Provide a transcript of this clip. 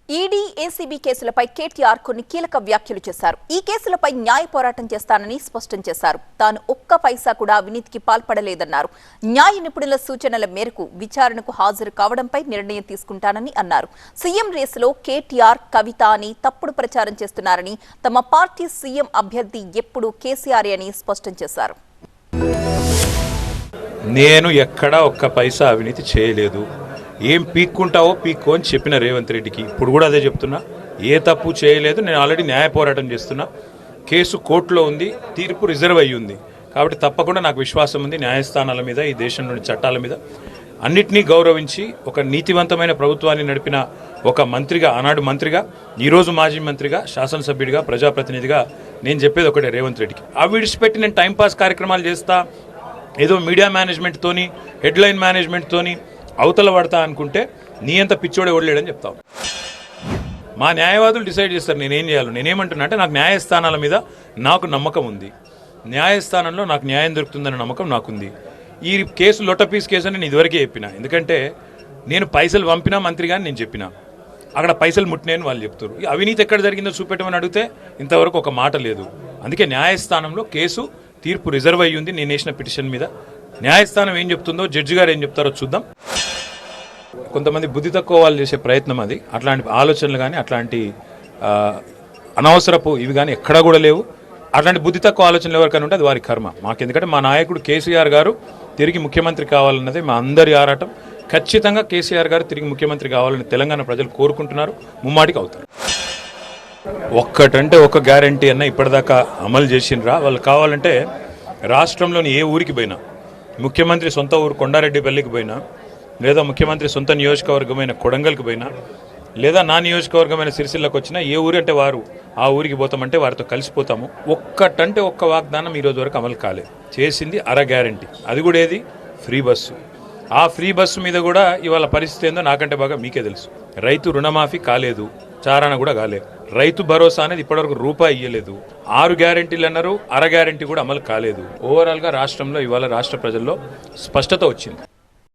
ED, ACB కేసులపై KTR కొన్ని కీలక వ్యాఖ్యలు చేశారు. ఈ కేసులపై న్యాయ పోరాటం చేస్తానని స్పష్టం చేశారు. తాను ఒక్క పైసా కూడా అవినీతికి పాల్పడలేదన్నారు. న్యాయ నిపుణుల సూచనల మేరకు విచారణకు హాజరు కావడంపై నిర్ణయం తీసుకుంటానని అన్నారు. సీఎం రేసులో కేటీఆర్, కవిత అని తప్పుడు ప్రచారం చేస్తున్నారని, తమ పార్టీ సీఎం అభ్యర్థి ఎప్పుడూ కేసీఆర్ అని స్పష్టం చేశారు. నేను ఎక్కడా ఒక్క పైసా అవినీతి చేయలేదు. ఏం పీక్కుంటావో పీక్కో అని చెప్పిన రేవంత్ రెడ్డికి ఇప్పుడు కూడా అదే చెప్తున్నా. ఏ తప్పు చేయలేదు. నేను ఆల్రెడీ న్యాయ పోరాటం చేస్తున్నా. కేసు కోర్టులో ఉంది, తీర్పు రిజర్వ్ అయ్యి ఉంది. కాబట్టి తప్పకుండా నాకు విశ్వాసం ఉంది న్యాయస్థానాల మీద, ఈ దేశంలోని చట్టాల మీద. అన్నిటినీ గౌరవించి ఒక నీతివంతమైన ప్రభుత్వాన్ని నడిపిన ఒక మంత్రిగా, ఆనాడు మంత్రిగా, ఈరోజు మాజీ మంత్రిగా, శాసనసభ్యుడిగా, ప్రజాప్రతినిధిగా నేను చెప్పేది ఒకటే రేవంత్ రెడ్డికి. అవి విడిచిపెట్టి నేను టైంపాస్ కార్యక్రమాలు చేస్తా, ఏదో మీడియా మేనేజ్మెంట్తోని, హెడ్లైన్ మేనేజ్మెంట్తోని అవతల పడతా అనుకుంటే నీ అంత పిచ్చోడే ఓడలేడని చెప్తావు. మా న్యాయవాదులు డిసైడ్ చేస్తారు నేనేం చేయాలో. నేనేమంటున్నా అంటే నాకు న్యాయస్థానాల మీద నాకు నమ్మకం ఉంది. న్యాయస్థానంలో నాకు న్యాయం దొరుకుతుందనే నమ్మకం నాకుంది. ఈ కేసు లొట్టపీస్ కేసు అని నేను ఇదివరకే చెప్పిన. ఎందుకంటే నేను పైసలు పంపినా మంత్రిగా నేను చెప్పిన, అక్కడ పైసలు ముట్టినాయని వాళ్ళు చెప్తారు. ఈ అవినీతి ఎక్కడ జరిగిందో చూపెట్టమని అడిగితే ఇంతవరకు ఒక మాట లేదు. అందుకే న్యాయస్థానంలో కేసు తీర్పు రిజర్వ్ అయ్యి ఉంది. నేను వేసిన పిటిషన్ మీద న్యాయస్థానం ఏం చెప్తుందో, జడ్జి గారు ఏం చెప్తారో చూద్దాం. కొంతమంది బుద్ధి తక్కువ వాళ్ళు చేసే ప్రయత్నం అది. అట్లాంటి ఆలోచనలు కానీ, అట్లాంటి అనవసరపు ఇవి కానీ ఎక్కడా కూడా లేవు. అట్లాంటి బుద్ధి తక్కువ ఆలోచనలు ఎవరికైనా ఉంటే అది వారి కర్మ. ఎందుకంటే మా నాయకుడు కేసీఆర్ గారు తిరిగి ముఖ్యమంత్రి కావాలన్నది మా అందరి ఆరాటం. ఖచ్చితంగా కేసీఆర్ గారు తిరిగి ముఖ్యమంత్రి కావాలని తెలంగాణ ప్రజలు కోరుకుంటున్నారు. ముమ్మాటికి అవుతారు. ఒక్కటంటే ఒక గ్యారంటీ అన్న ఇప్పటిదాకా అమలు చేసిండ్రా? వాళ్ళు కావాలంటే రాష్ట్రంలోని ఏ ఊరికి పోయినా, ముఖ్యమంత్రి సొంత ఊరు కొండారెడ్డిపల్లికి పోయినా, లేదా ముఖ్యమంత్రి సొంత నియోజకవర్గమైన కొడంగల్కి పోయినా, లేదా నా నియోజకవర్గమైన సిరిసిల్లకు వచ్చినా, ఏ ఊరు అంటే వారు ఆ ఊరికి పోతామంటే వారితో కలిసిపోతాము. ఒక్కటంటే ఒక్క వాగ్దానం ఈరోజు వరకు అమలు కాలేదు. చేసింది అర గ్యారంటీ. అది కూడా ఏది? Free bus. ఆ ఫ్రీ బస్సు మీద కూడా ఇవాళ పరిస్థితి ఏందో నాకంటే బాగా మీకే తెలుసు. రైతు రుణమాఫీ కాలేదు, చారణ కూడా కాలేదు. రైతు భరోసా అనేది ఇప్పటివరకు రూపాయి ఇయ్యలేదు. 6 గ్యారంటీలు అన్నారు, అర గ్యారంటీ కూడా అమలు కాలేదు. ఓవరాల్గా రాష్ట్రంలో ఇవాళ రాష్ట్ర ప్రజల్లో స్పష్టత వచ్చింది.